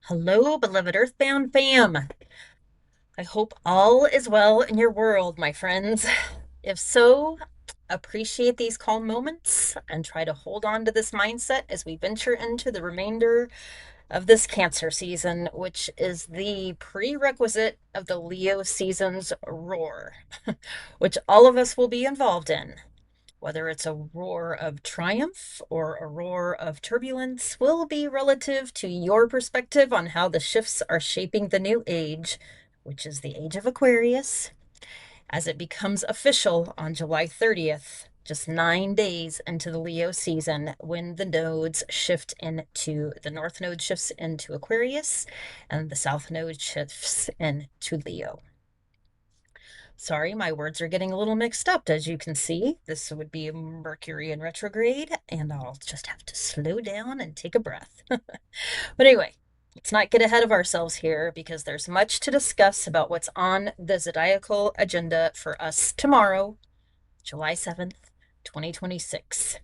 Hello, beloved Earthbound fam. I hope all is well in your world, my friends. If so, appreciate these calm moments and try to hold on to this mindset as we venture into the remainder of this Cancer season, which is the prerequisite of the Leo season's roar, which all of us will be involved in. Whether it's a roar of triumph or a roar of turbulence will be relative to your perspective on how the shifts are shaping the new age, which is the age of Aquarius, as it becomes official on July 30th, just 9 days into the Leo season, when the nodes shift into the North Node shifts into Aquarius and the South Node shifts into Leo. Sorry, my words are getting a little mixed up. As you can see, this would be Mercury in retrograde, and I'll just have to slow down and take a breath. But anyway, let's not get ahead of ourselves here because there's much to discuss about what's on the zodiacal agenda for us tomorrow, July 7th, 2026.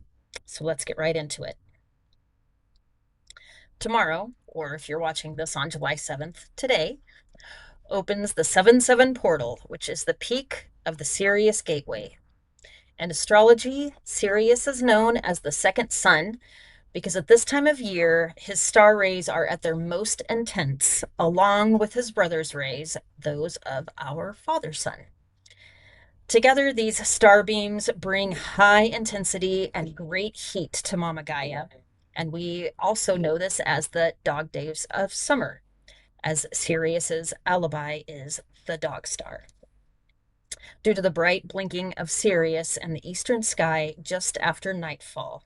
So let's get right into it. Tomorrow, or if you're watching this on July 7th, today, opens the 7-7 portal, which is the peak of the Sirius Gateway. In astrology, Sirius is known as the second sun because at this time of year, his star rays are at their most intense, along with his brother's rays, those of our father sun. Together, these star beams bring high intensity and great heat to Mama Gaia. And we also know this as the dog days of summer, as Sirius's alibi is the dog star due to the bright blinking of Sirius in the eastern sky just after nightfall.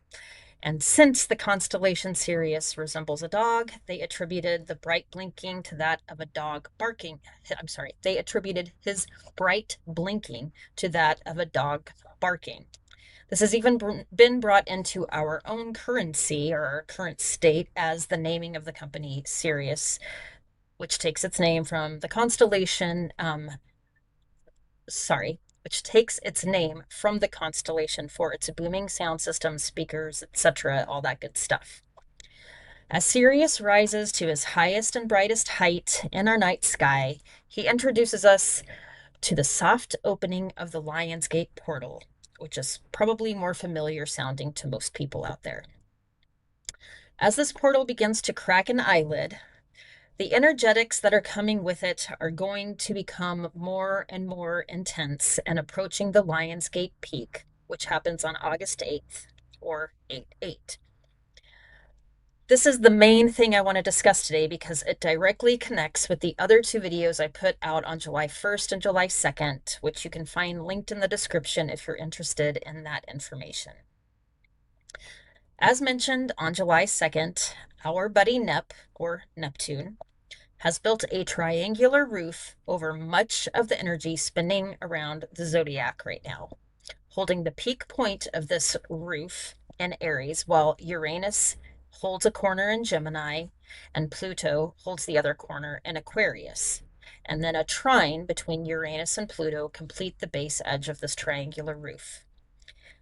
And since the constellation Sirius resembles a dog, they attributed the bright blinking to that of a dog barking. I'm sorry, they attributed his bright blinking to that of a dog barking. This has even been brought into our own currency or our current state as the naming of the company Sirius, which takes its name from the constellation which takes its name from the constellation for its booming sound system, speakers, etc., all that good stuff. As Sirius rises to his highest and brightest height in our night sky, he introduces us to the soft opening of the Lion's Gate portal, which is probably more familiar sounding to most people out there. As this portal begins to crack an eyelid, the energetics that are coming with it are going to become more and more intense and approaching the Lionsgate peak, which happens on August 8th or 8/8. This is the main thing I want to discuss today because it directly connects with the other two videos I put out on July 1st and July 2nd, which you can find linked in the description if you're interested in that information. As mentioned on July 2nd, our buddy NEP, or Neptune, has built a triangular roof over much of the energy spinning around the zodiac right now, holding the peak point of this roof in Aries, while Uranus holds a corner in Gemini and Pluto holds the other corner in Aquarius. And then a trine between Uranus and Pluto complete the base edge of this triangular roof.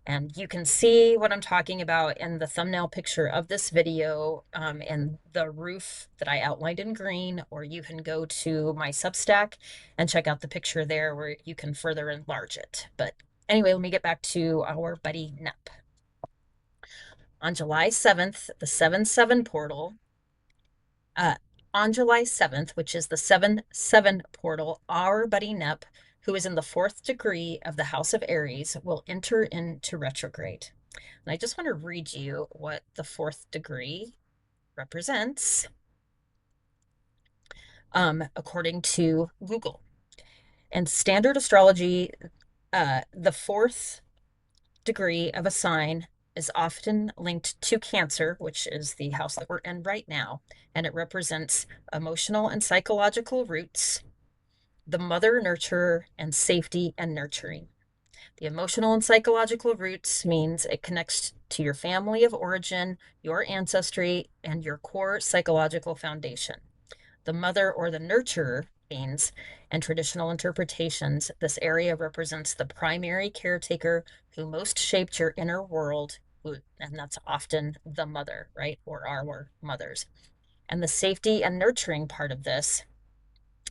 And you can see what I'm talking about in the thumbnail picture of this video, and the roof that I outlined in green, or you can go to my Substack and check out the picture there where you can further enlarge it. But anyway, let me get back to our buddy NEP. On July 7th, the 7-7 portal, uh, on July 7th, which is the 7-7 portal, our buddy NEP, who is in the 4th degree of the House of Aries, will enter into retrograde. And I just want to read you what the 4th degree represents, according to Google. In standard astrology, the 4th degree of a sign is often linked to Cancer, which is the house that we're in right now, and it represents emotional and psychological roots, the mother nurturer, and safety and nurturing. The emotional and psychological roots means it connects to your family of origin, your ancestry, and your core psychological foundation. The mother or the nurturer means, in traditional interpretations, this area represents the primary caretaker who most shaped your inner world, and that's often the mother, right? Or our mothers. And the safety and nurturing part of this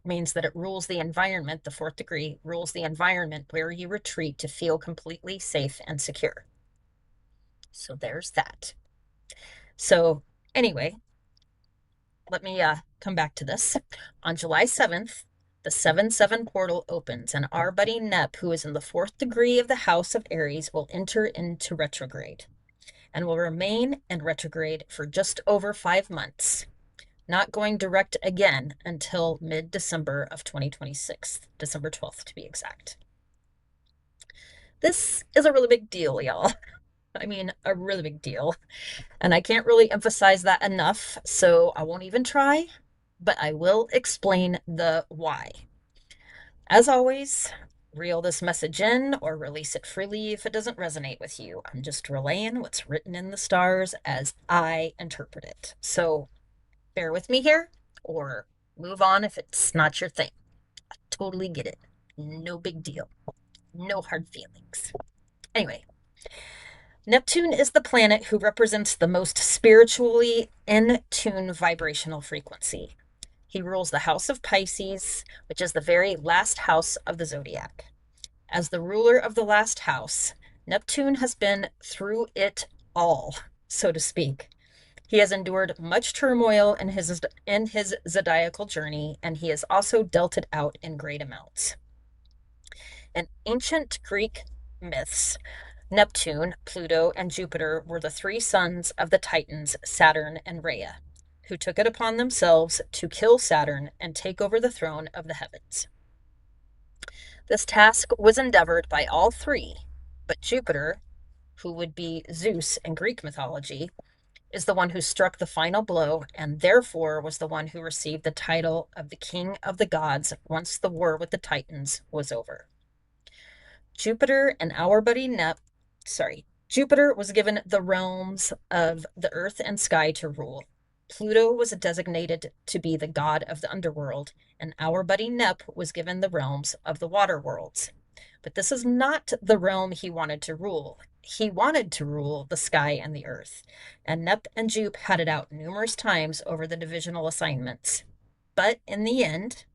means that it rules the environment, the fourth degree rules the environment where you retreat to feel completely safe and secure. So there's that. So, anyway, let me come back to this. On July 7th, the 7-7 portal opens, and our buddy NEP, who is in the fourth degree of the house of Aries, will enter into retrograde and will remain in retrograde for just over 5 months, not going direct again until mid-December of 2026, December 12th to be exact. This is a really big deal, y'all. I mean, a really big deal. And I can't really emphasize that enough, so I won't even try, but I will explain the why. As always, reel this message in or release it freely if it doesn't resonate with you. I'm just relaying what's written in the stars as I interpret it. So bear with me here or move on if it's not your thing. I totally get it. No big deal. No hard feelings. Anyway, Neptune is the planet who represents the most spiritually in tune vibrational frequency. He rules the house of Pisces, which is the very last house of the zodiac. As the ruler of the last house, Neptune has been through it all, so to speak. He has endured much turmoil in his zodiacal journey, and he has also dealt it out in great amounts. In ancient Greek myths, Neptune, Pluto, and Jupiter were the three sons of the Titans, Saturn and Rhea, who took it upon themselves to kill Saturn and take over the throne of the heavens. This task was endeavored by all three, but Jupiter, who would be Zeus in Greek mythology, is the one who struck the final blow and therefore was the one who received the title of the King of the Gods once the war with the Titans was over. Jupiter and our buddy Jupiter was given the realms of the earth and sky to rule. Pluto was designated to be the god of the underworld, and our buddy Nep was given the realms of the water worlds. But this is not the realm he wanted to rule. He wanted to rule the sky and the earth, and Nep and Jupe had it out numerous times over the divisional assignments. But in the end,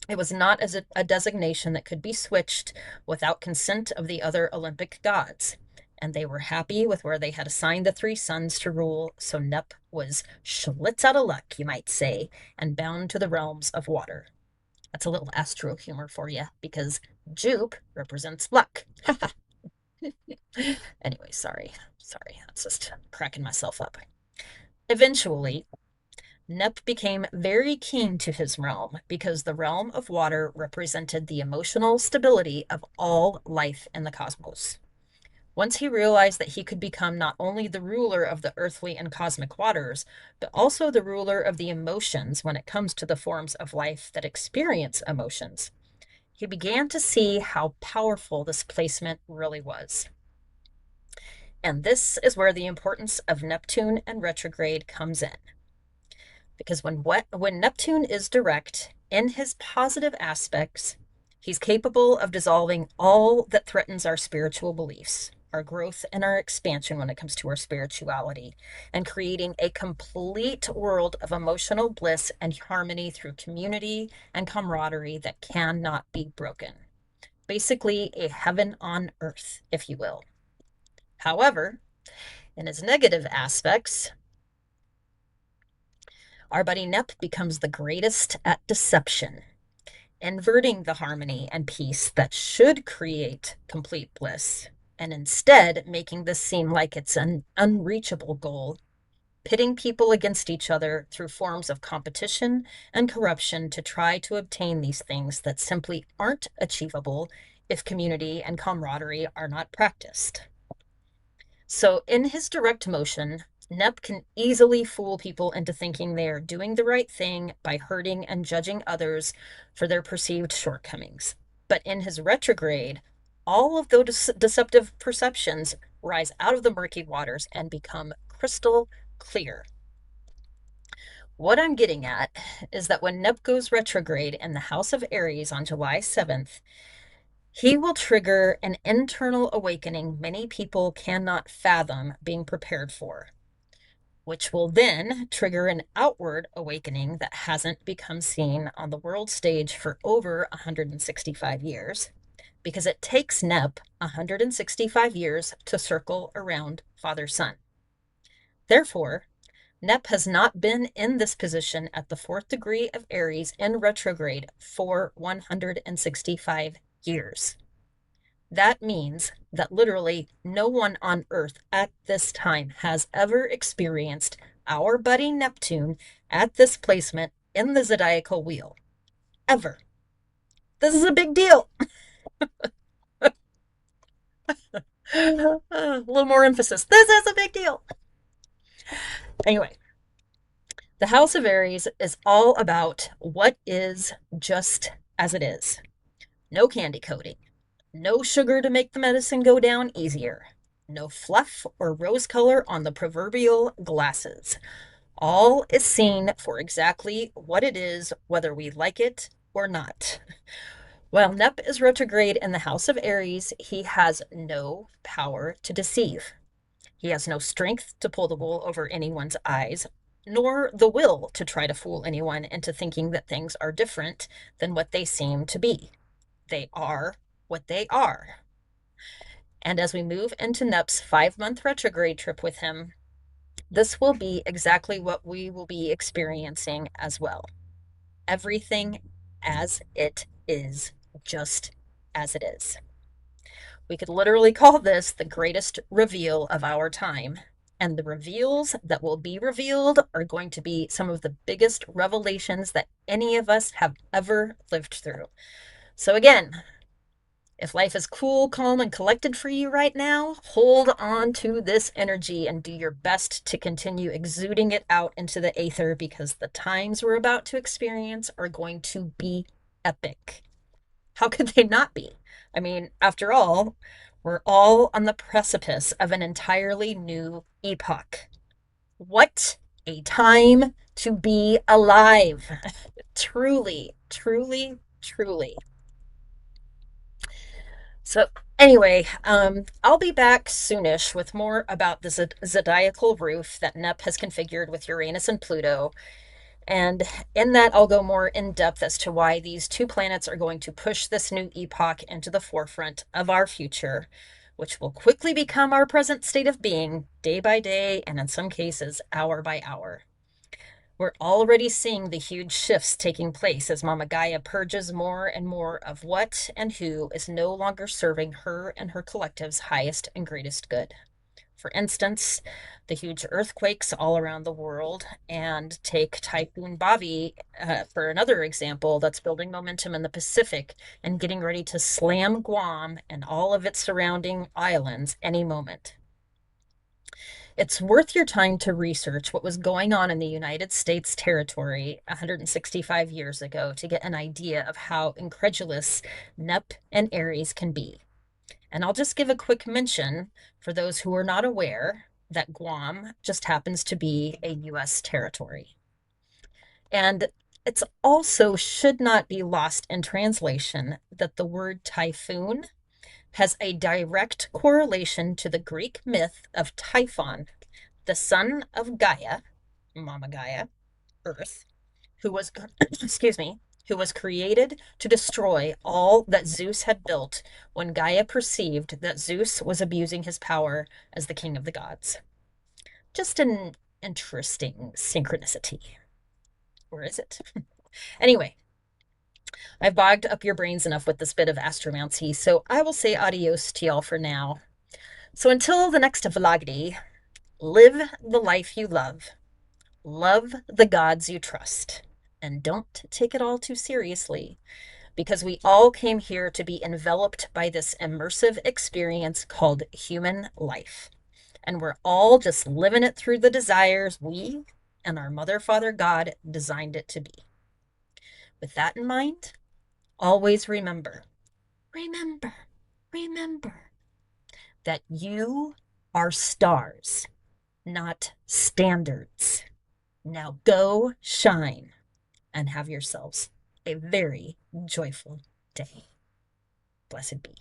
it was not as a designation that could be switched without consent of the other Olympic gods, and they were happy with where they had assigned the three sons to rule, so Nep was schlitz out of luck, you might say, and bound to the realms of water. That's a little astro humor for you, because Jupe represents luck. Anyway, sorry, that's just cracking myself up. Eventually, Nep became very keen to his realm because the realm of water represented the emotional stability of all life in the cosmos. Once he realized that he could become not only the ruler of the earthly and cosmic waters, but also the ruler of the emotions when it comes to the forms of life that experience emotions, he began to see how powerful this placement really was. And this is where the importance of Neptune and retrograde comes in. Because when Neptune is direct in his positive aspects, he's capable of dissolving all that threatens our spiritual beliefs, our growth and our expansion when it comes to our spirituality, and creating a complete world of emotional bliss and harmony through community and camaraderie that cannot be broken. Basically, a heaven on earth, if you will. However, in its negative aspects, our buddy Nep becomes the greatest at deception, inverting the harmony and peace that should create complete bliss, and instead making this seem like it's an unreachable goal, pitting people against each other through forms of competition and corruption to try to obtain these things that simply aren't achievable if community and camaraderie are not practiced. So, in his direct motion, Nep can easily fool people into thinking they are doing the right thing by hurting and judging others for their perceived shortcomings. But in his retrograde, all of those deceptive perceptions rise out of the murky waters and become crystal clear. What I'm getting at is that when Nep goes retrograde in the house of Aries on July 7th, he will trigger an internal awakening many people cannot fathom being prepared for. which will then trigger an outward awakening that hasn't become seen on the world stage for over 165 years, because it takes NEP 165 years to circle around Father Sun. Therefore, NEP has not been in this position at the fourth degree of Aries in retrograde for 165 years. That means that literally no one on Earth at this time has ever experienced our buddy Neptune at this placement in the zodiacal wheel. Ever. This is a big deal. A little more emphasis. This is a big deal. Anyway, the House of Aries is all about what is just as it is. No candy coating. No sugar to make the medicine go down easier. No fluff or rose color on the proverbial glasses. All is seen for exactly what it is, whether we like it or not. While NEP is retrograde in the House of Aries, he has no power to deceive. He has no strength to pull the wool over anyone's eyes, nor the will to try to fool anyone into thinking that things are different than what they seem to be. They are what they are. And as we move into NEP's 5-month retrograde trip with him, this will be exactly what we will be experiencing as well. Everything as it is, just as it is. We could literally call this the greatest reveal of our time. And the reveals that will be revealed are going to be some of the biggest revelations that any of us have ever lived through. So, again, if life is cool, calm, and collected for you right now, hold on to this energy and do your best to continue exuding it out into the aether, because the times we're about to experience are going to be epic. How could they not be? I mean, after all, we're all on the precipice of an entirely new epoch. What a time to be alive! Truly, truly, truly. So, anyway, I'll be back soonish with more about the zodiacal roof that NEP has configured with Uranus and Pluto. And in that, I'll go more in depth as to why these two planets are going to push this new epoch into the forefront of our future, which will quickly become our present state of being, day by day, and in some cases, hour by hour. We're already seeing the huge shifts taking place as Mama Gaia purges more and more of what and who is no longer serving her and her collective's highest and greatest good. For instance, the huge earthquakes all around the world, and take Typhoon Bavi for another example that's building momentum in the Pacific and getting ready to slam Guam and all of its surrounding islands any moment. It's worth your time to research what was going on in the United States territory 165 years ago to get an idea of how incredulous NEP and Aries can be. And I'll just give a quick mention for those who are not aware that Guam just happens to be a U.S. territory. And it's also should not be lost in translation that the word typhoon has a direct correlation to the Greek myth of Typhon, the son of Gaia, Mama Gaia, Earth, who was, excuse me, who was created to destroy all that Zeus had built when Gaia perceived that Zeus was abusing his power as the king of the gods. Just an interesting synchronicity. Or is it? Anyway, I've bogged up your brains enough with this bit of astromancy, so I will say adios to y'all for now. So until the next vloggy, live the life you love the gods you trust, and don't take it all too seriously, because we all came here to be enveloped by this immersive experience called human life. And we're all just living it through the desires we and our Mother, Father, God designed it to be. With that in mind, always remember, remember that you are stars, not standards. Now go shine and have yourselves a very joyful day. Blessed be.